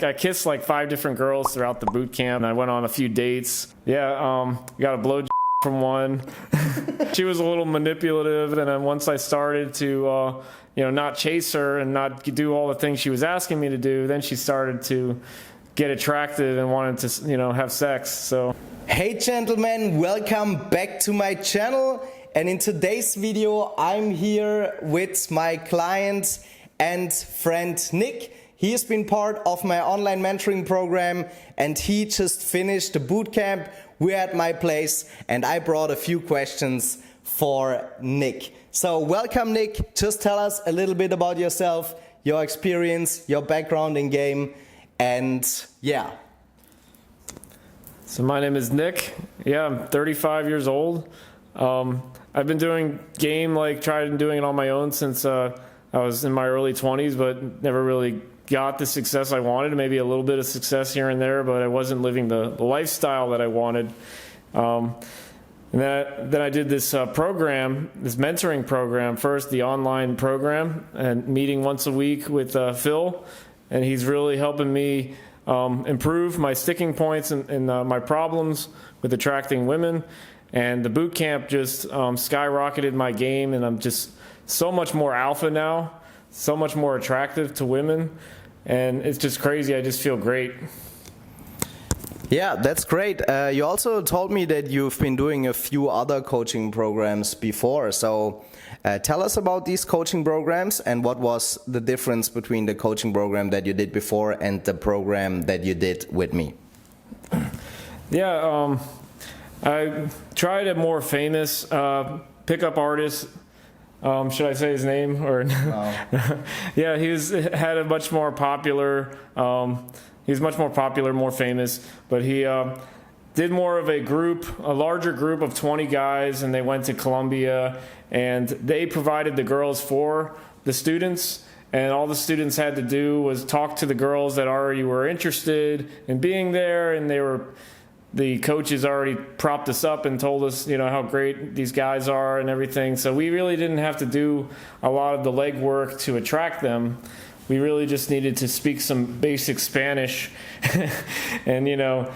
I kissed like 5 different girls throughout the boot camp, and I went on a few dates. Yeah, got a blow from one. She was a little manipulative, and then once I started to, not chase her and not do all the things she was asking me to do, then she started to get attracted and wanted to, have sex. So, hey gentlemen, welcome back to my channel. And in today's video, I'm here with my client and friend Nick. He has been part of my online mentoring program, and he just finished the boot camp. We're at my place, and I brought a few questions for Nick. So welcome, Nick. Just tell us a little bit about yourself, your experience, your background in game, and yeah. So my name is Nick. Yeah, I'm 35 years old. I've been doing game, tried doing it on my own since I was in my early 20s, but never really got the success I wanted. Maybe a little bit of success here and there, but I wasn't living the lifestyle that I wanted. And then I did this program, this mentoring program first, the online program, and meeting once a week with Phil, and he's really helping me improve my sticking points and my problems with attracting women. And the boot camp just skyrocketed my game, and I'm just so much more alpha now, so much more attractive to women, and it's just crazy. I just feel great. Yeah, that's great. You also told me that you've been doing a few other coaching programs before. So tell us about these coaching programs and what was the difference between the coaching program that you did before and the program that you did with me. Yeah, I tried a more famous pickup artist. Should I say his name or? No. Yeah, had a much more popular. He's much more popular, more famous, but he did more of a larger group of 20 guys, and they went to Colombia, and they provided the girls for the students, and all the students had to do was talk to the girls that already were interested in being there, and the coaches already propped us up and told us, how great these guys are and everything. So we really didn't have to do a lot of the legwork to attract them. We really just needed to speak some basic Spanish and,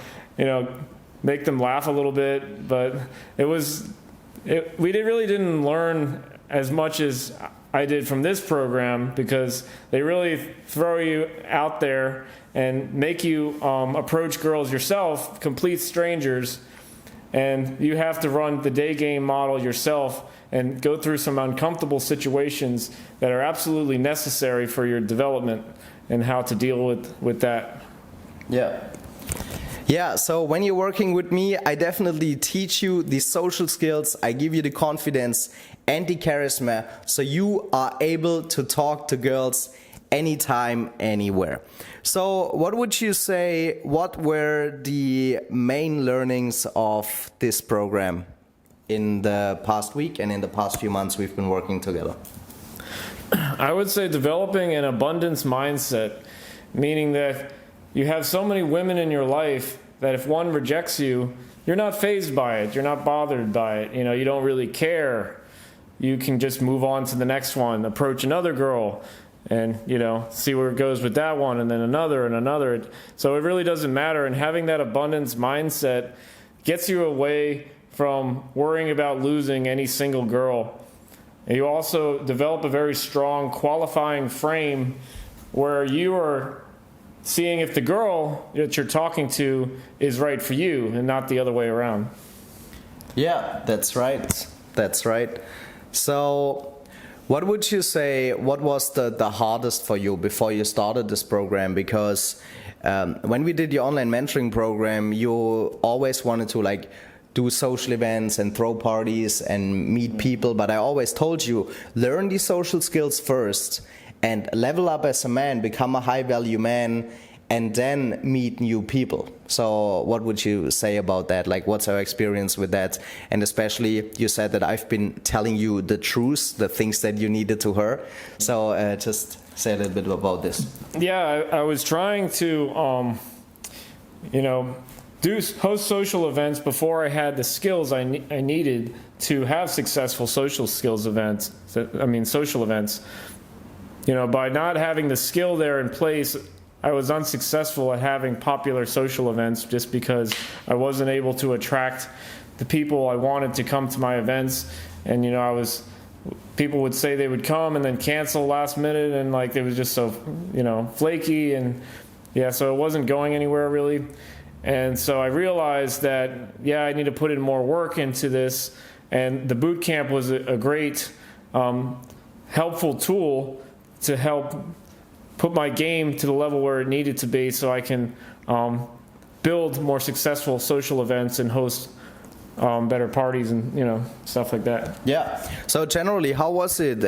make them laugh a little bit. But we really didn't learn as much as I did from this program, because they really throw you out there and make you approach girls yourself, complete strangers, and you have to run the day game model yourself and go through some uncomfortable situations that are absolutely necessary for your development and how to deal with that. Yeah. Yeah, so when you're working with me, I definitely teach you the social skills, I give you the confidence and the charisma, so you are able to talk to girls anytime, anywhere. So what would you say, what were the main learnings of this program in the past week and in the past few months we've been working together? I would say developing an abundance mindset, meaning that you have so many women in your life that if one rejects you, you're not fazed by it, you're not bothered by it, you don't really care. You can just move on to the next one, approach another girl, and see where it goes with that one, and then another and another. So it really doesn't matter, and having that abundance mindset gets you away from worrying about losing any single girl. And you also develop a very strong qualifying frame where you are seeing if the girl that you're talking to is right for you and not the other way around. Yeah, that's right. That's right. So what would you say, what was the hardest for you before you started this program? Because when we did the online mentoring program, you always wanted to do social events and throw parties and meet people, but I always told you, learn these social skills first and level up as a man, become a high value man, and then meet new people. So what would you say about that? What's our experience with that? And especially you said that I've been telling you the truth, the things that you needed to hear. So just say a little bit about this. Yeah, I was trying to, host social events before I had the skills I needed to have successful social events. By not having the skill there in place, I was unsuccessful at having popular social events just because I wasn't able to attract the people I wanted to come to my events. And, you know, people would say they would come and then cancel last minute, and like it was just so, you know, flaky, and yeah, so it wasn't going anywhere really. And so I realized that, yeah, I need to put in more work into this, and the boot camp was a great helpful tool to help put my game to the level where it needed to be, so I can build more successful social events and host better parties and, you know, stuff like that. Yeah. So generally, how was it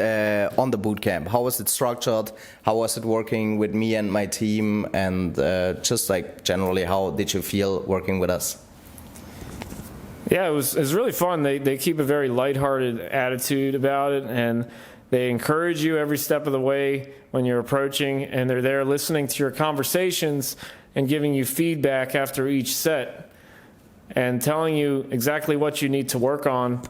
on the boot camp? How was it structured? How was it working with me and my team? And just like generally, how did you feel working with us? Yeah, it was really fun. They keep a very lighthearted attitude about it, and they encourage you every step of the way when you're approaching, and they're there listening to your conversations and giving you feedback after each set, and telling you exactly what you need to work on,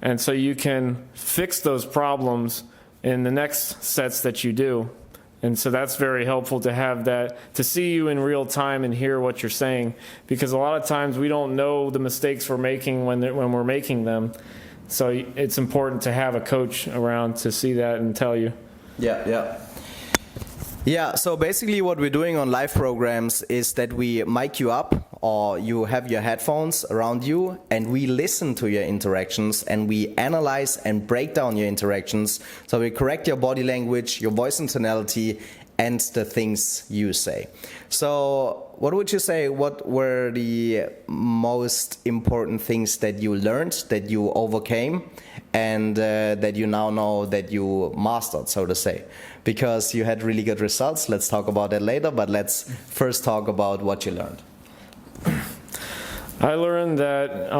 and so you can fix those problems in the next sets that you do. And so that's very helpful to have that, to see you in real time and hear what you're saying, because a lot of times we don't know the mistakes we're making when we're making them. So it's important to have a coach around to see that and tell you. Yeah, so basically what we're doing on live programs is that we mic you up, or you have your headphones around you, and we listen to your interactions, and we analyze and break down your interactions. So we correct your body language, your voice and tonality, and the things you say. So what would you say, what were the most important things that you learned, that you overcame, and that you now know that you mastered, so to say? Because you had really good results. Let's talk about that later, but let's first talk about what you learned. I learned that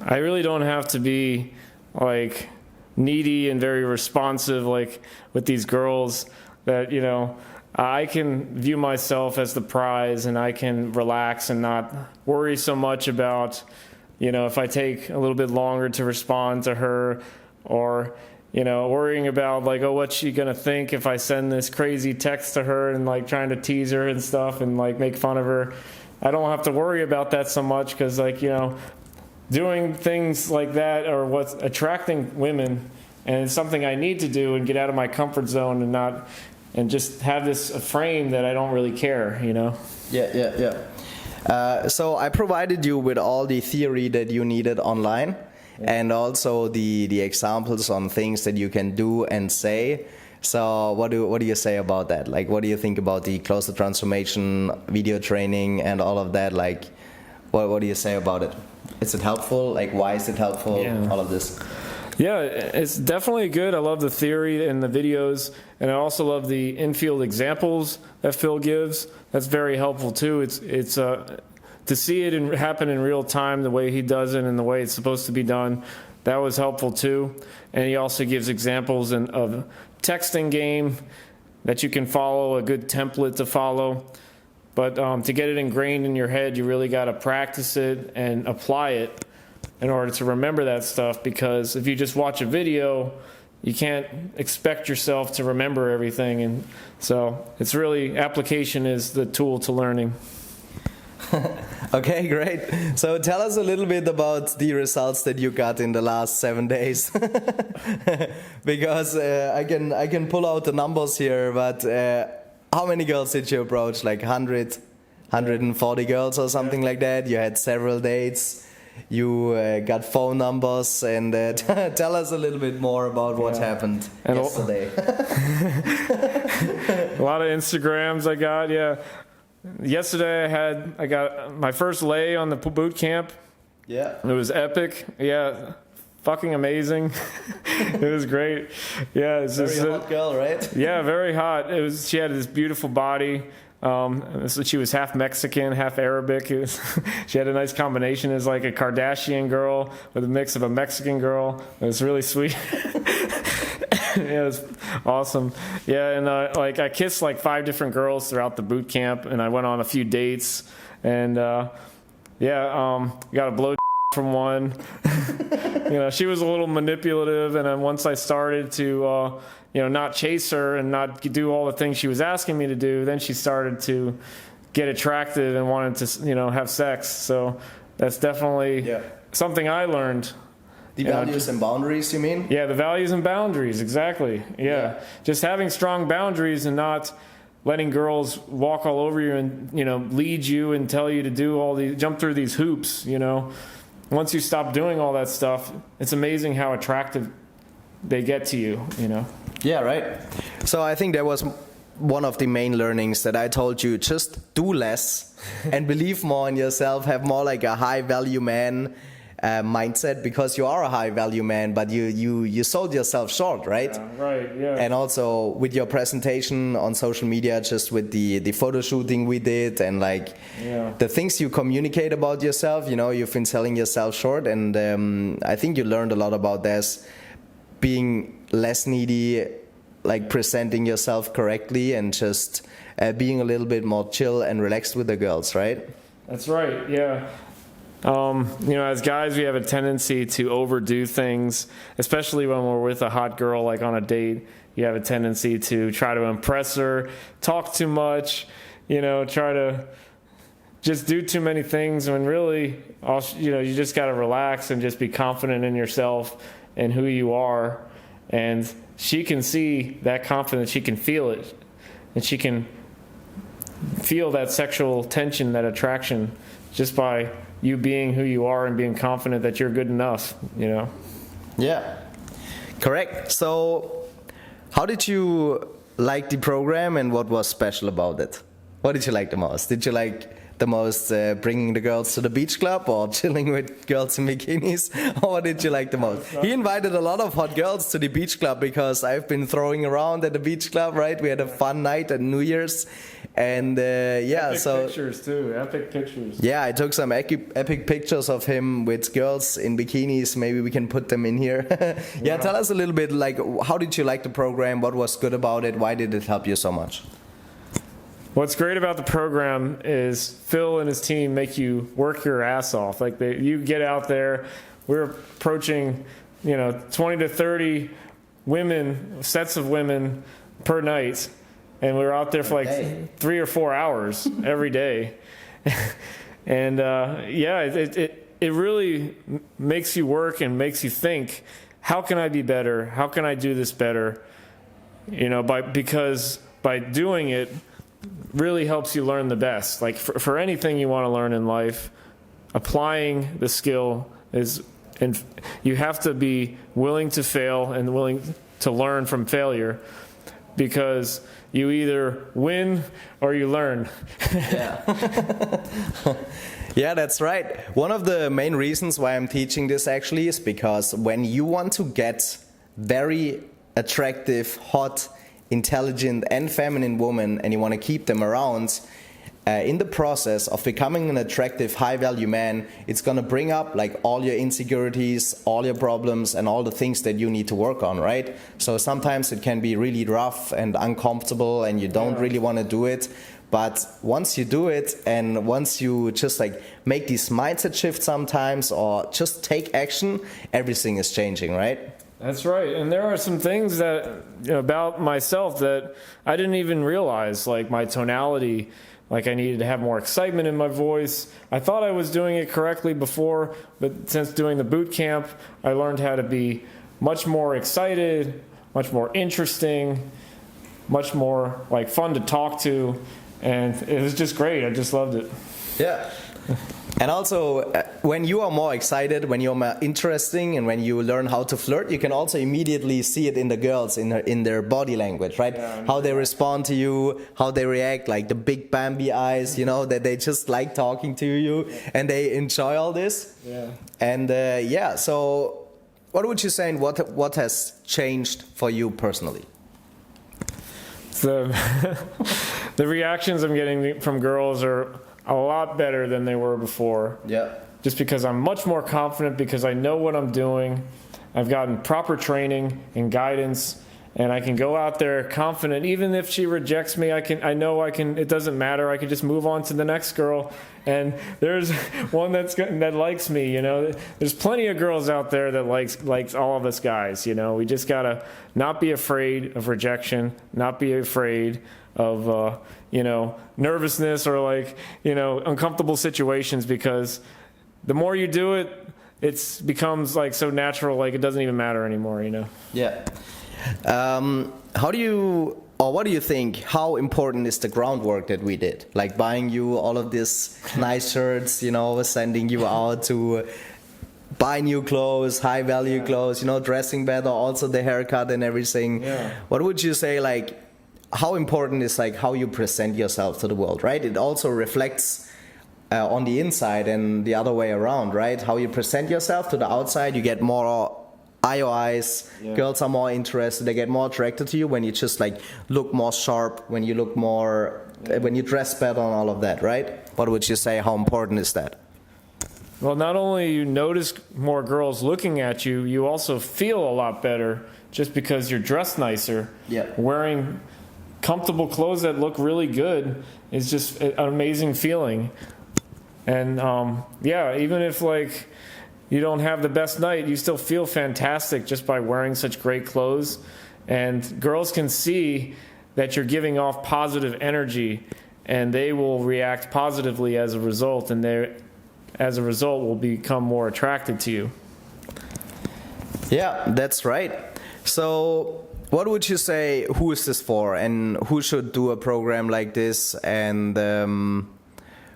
I really don't have to be like needy and very responsive like with these girls, that, you know, I can view myself as the prize, and I can relax and not worry so much about, you know, if I take a little bit longer to respond to her, or, you know, worrying about like, oh, what's she gonna think if I send this crazy text to her, and like trying to tease her and stuff and like make fun of her. I don't have to worry about that so much, because, like, you know, doing things like that are what's attracting women, and it's something I need to do and get out of my comfort zone, and just have this frame that I don't really care, you know? So I provided you with all the theory that you needed online, and also the examples on things that you can do and say. So what do you say about that? Like, what do you think about the closer transformation, video training, and all of that? Like, what do you say about it? Is it helpful? Like, why is it helpful? Yeah. All of this. Yeah, it's definitely good. I love the theory and the videos, and I also love the infield examples that Phil gives. That's very helpful too. It's to see it happen in real time, the way he does it and the way it's supposed to be done. That was helpful too. And he also gives examples of texting game that you can follow, a good template to follow. But to get it ingrained in your head, you really got to practice it and apply it in order to remember that stuff, because if you just watch a video, you can't expect yourself to remember everything. And so it's really, application is the tool to learning. Okay, great. So tell us a little bit about the results that you got in the last 7 days. Because I can pull out the numbers here, but how many girls did you approach? Like 100, 140 girls or something like that? You had several dates. You got phone numbers, and tell us a little bit more about what happened yesterday. A lot of Instagrams I got, yeah. Yesterday I got my first lay on the boot camp. Yeah. It was epic. Yeah. Fucking amazing. It was great. Yeah. It's very hot girl, right? Yeah, very hot. She had this beautiful body. So she was half Mexican, half Arabic. She had a nice combination. It was like a Kardashian girl with a mix of a Mexican girl. It was really sweet. Yeah, it was awesome. Yeah, and like I kissed like 5 different girls throughout the boot camp, and I went on a few dates, and got a blow from one. She was a little manipulative, and then once I started to, not chase her and not do all the things she was asking me to do, then she started to get attracted and wanted to, have sex. So that's definitely something I learned. The values and boundaries, you mean? Yeah, the values and boundaries, exactly. Yeah. Just having strong boundaries and not letting girls walk all over you and, lead you and tell you to do jump through these hoops, Once you stop doing all that stuff, it's amazing how attractive they get to you, Yeah, right. So I think that was one of the main learnings that I told you, just do less and believe more in yourself, have more like a high value man mindset, because you are a high value man, but you sold yourself short, right? Yeah, right, yeah. And also with your presentation on social media, just with the photo shooting we did, and the things you communicate about yourself, you've been selling yourself short, and I think you learned a lot about this, being less needy, like presenting yourself correctly, and just being a little bit more chill and relaxed with the girls, right? That's right, yeah. As guys, we have a tendency to overdo things, especially when we're with a hot girl, like on a date. You have a tendency to try to impress her, talk too much, try to just do too many things, when really, you just got to relax and just be confident in yourself and who you are. And she can see that confidence, she can feel it, and she can feel that sexual tension, that attraction, just by you being who you are and being confident that you're good enough, Yeah, correct. So how did you like the program, and what was special about it? What did you like the most? Did you like the most bringing the girls to the beach club, or chilling with girls in bikinis? Or what did you like the most? He invited a lot of hot girls to the beach club, because I've been throwing around at the beach club, right? We had a fun night at New Year's. And epic pictures too, epic pictures. Yeah, I took some epic pictures of him with girls in bikinis. Maybe we can put them in here. Yeah, tell us a little bit, how did you like the program? What was good about it? Why did it help you so much? What's great about the program is Phil and his team make you work your ass off. You get out there. We're approaching, 20 to 30 sets of women per night. And we were out there for 3 or 4 hours every day. And it really makes you work and makes you think, how can I be better? How can I do this better? Because by doing it really helps you learn the best. For anything you want to learn in life, applying the skill and you have to be willing to fail and willing to learn from failure, because you either win or you learn. Yeah. Yeah, that's right. One of the main reasons why I'm teaching this actually is because when you want to get very attractive, hot, intelligent and feminine women, and you want to keep them around, in the process of becoming an attractive, high-value man, it's going to bring up all your insecurities, all your problems, and all the things that you need to work on, right? So sometimes it can be really rough and uncomfortable, and you don't really want to do it. But once you do it, and once you just make these mindset shifts sometimes, or just take action, everything is changing, right? That's right. And there are some things that about myself that I didn't even realize, like my tonality. I needed to have more excitement in my voice. I thought I was doing it correctly before, but since doing the boot camp, I learned how to be much more excited, much more interesting, much more fun to talk to, and it was just great. I just loved it. Yeah. And also, when you are more excited, when you're more interesting, and when you learn how to flirt, you can also immediately see it in the girls, in their body language, right? Yeah, how they respond to you, how they react, the big Bambi eyes, that they just like talking to you, and they enjoy all this. Yeah. And so what would you say, and what has changed for you personally? The reactions I'm getting from girls are a lot better than they were before. Yeah. Just because I'm much more confident, because I know what I'm doing. I've gotten proper training and guidance, and I can go out there confident. Even if she rejects me, I know I can. It doesn't matter. I can just move on to the next girl. And there's one that likes me. You know, there's plenty of girls out there that likes all of us guys. You know, we just gotta not be afraid of rejection, not be afraid of nervousness or uncomfortable situations, because the more you do it, it becomes like so natural, like it doesn't even matter anymore, you know? Yeah. What do you think, how important is the groundwork that we did? Like buying you all of these nice shirts, sending you out to buy new clothes, high value clothes, dressing better, also the haircut and everything. Yeah. What would you say, like, how important is like how you present yourself to the world, right? It also reflects on the inside and the other way around, right? How you present yourself to the outside, you get more eyes, girls are more interested, they get more attracted to you when you just like look more sharp, when you look more, when you dress better and all of that, right? What would you say, how important is that? Well, not only you notice more girls looking at you, you also feel a lot better just because you're dressed nicer. Yeah. Wearing comfortable clothes that look really good is just an amazing feeling. And even if like you don't have the best night, you still feel fantastic just by wearing such great clothes. And girls can see that you're giving off positive energy, and they will react positively as a result, and they, as a result, will become more attracted to you. Yeah, that's right. So what would you say, who is this for, and who should do a program like this? And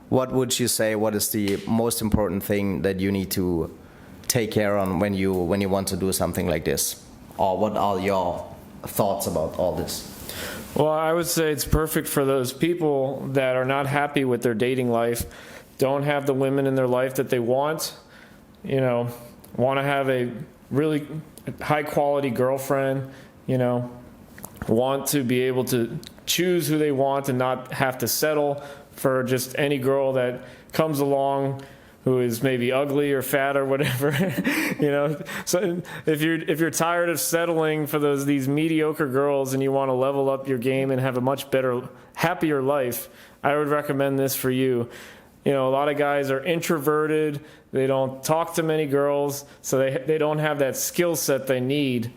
what would you say, what is the most important thing that you need to take care on when you want to do something like this? Or what are your thoughts about all this? Well, I would say it's perfect for those people that are not happy with their dating life, don't have the women in their life that they want, want to have a really high quality girlfriend, want to be able to choose who they want and not have to settle for just any girl that comes along who is maybe ugly or fat or whatever. So if you're tired of settling for these mediocre girls and you want to level up your game and have a much better, happier life, I would recommend this for you. A lot of guys are introverted, they don't talk to many girls, so they don't have that skill set they need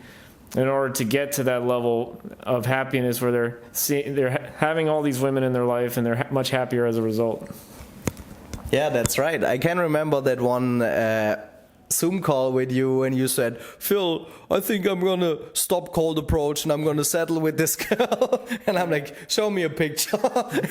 in order to get to that level of happiness where they're having all these women in their life and they're much happier as a result. Yeah, that's right. I can remember that one Zoom call with you and you said, Phil, I think I'm going to stop cold approach and I'm going to settle with this girl. And I'm like, show me a picture.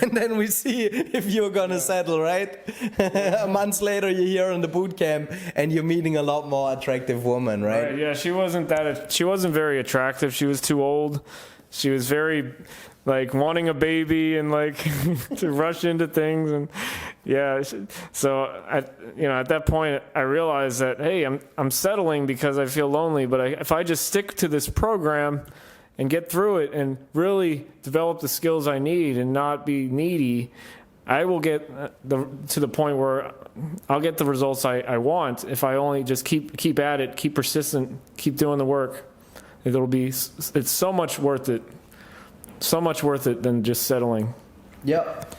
And then we see if you're going to settle, right? A month later, you're here in the boot camp and you're meeting a lot more attractive women, right? Yeah, she wasn't very attractive. She was too old. She was very wanting a baby and to rush into things. And so at that point I realized that, hey, I'm settling because I feel lonely, but if I just stick to this program and get through it and really develop the skills I need and not be needy, I will get to the point where I'll get the results I want if I only just keep at it, keep persistent, keep doing the work. It's so much worth it. So much worth it than just settling. Yep.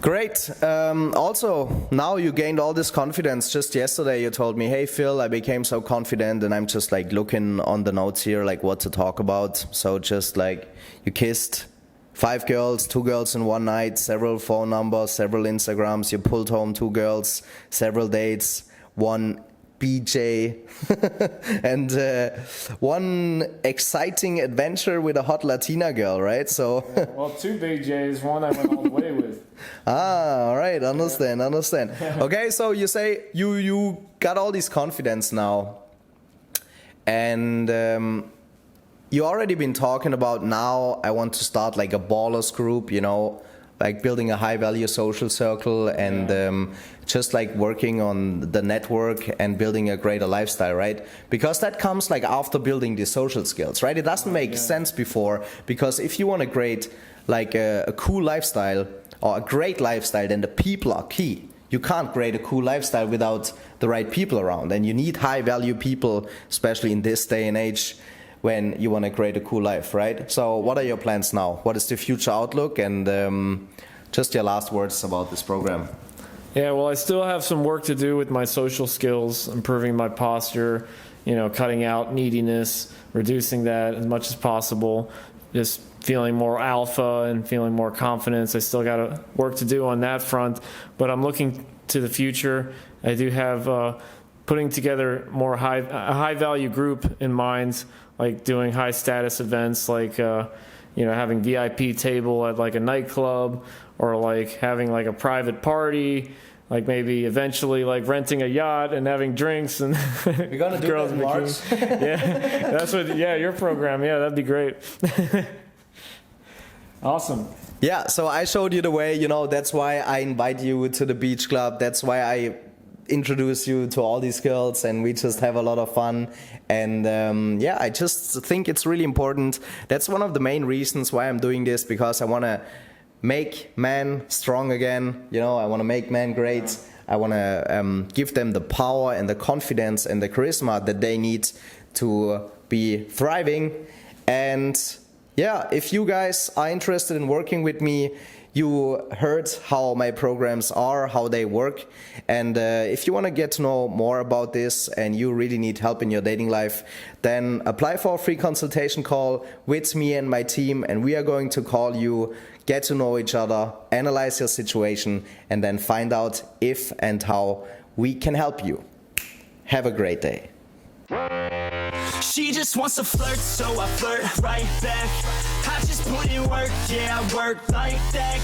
Great. Also, now you gained all this confidence. Just yesterday you told me, hey Phil, I became so confident, and I'm just looking on the notes here, what to talk about. So just you kissed 5 girls, 2 girls in one night, several phone numbers, several Instagrams, you pulled home 2 girls, several dates, 1 BJ, and one exciting adventure with a hot Latina girl, right? So, well, 2 BJs, one I went all the way with. All right, understand. Okay, so you say you got all this confidence now, and you already been talking about now I want to start a ballers group, building a high value social circle and just working on the network and building a greater lifestyle, right? Because that comes after building the social skills, right? It doesn't make sense before, because if you want to create a cool lifestyle or a great lifestyle, then the people are key. You can't create a cool lifestyle without the right people around, and you need high value people, especially in this day and age when you want to create a cool life, right? So what are your plans now? What is the future outlook, and just your last words about this program? Yeah, well, I still have some work to do with my social skills, improving my posture, cutting out neediness, reducing that as much as possible, just feeling more alpha and feeling more confidence. I still got work to do on that front, but I'm looking to the future. I do have putting together a high value group in mind, like doing high status events, like having VIP table at like a nightclub, or like having like a private party, like maybe eventually like renting a yacht and having drinks and we're gonna do girls that in March. Yeah, that's what. Yeah, your program. Yeah, that'd be great. Awesome. Yeah, so I showed you the way. That's why I invite you to the beach club. That's why I introduce you to all these girls, and we just have a lot of fun. And I just think it's really important. That's one of the main reasons why I'm doing this, because I want to make men strong again. I want to make men great. I want to give them the power and the confidence and the charisma that they need to be thriving. And if you guys are interested in working with me, you heard how my programs are, how they work. And if you want to get to know more about this and you really need help in your dating life, then apply for a free consultation call with me and my team, and we are going to call you, get to know each other, analyze your situation, and then find out if and how we can help you. Have a great day. She just wants to flirt, so I flirt right back. I just put in work, yeah, I work like that.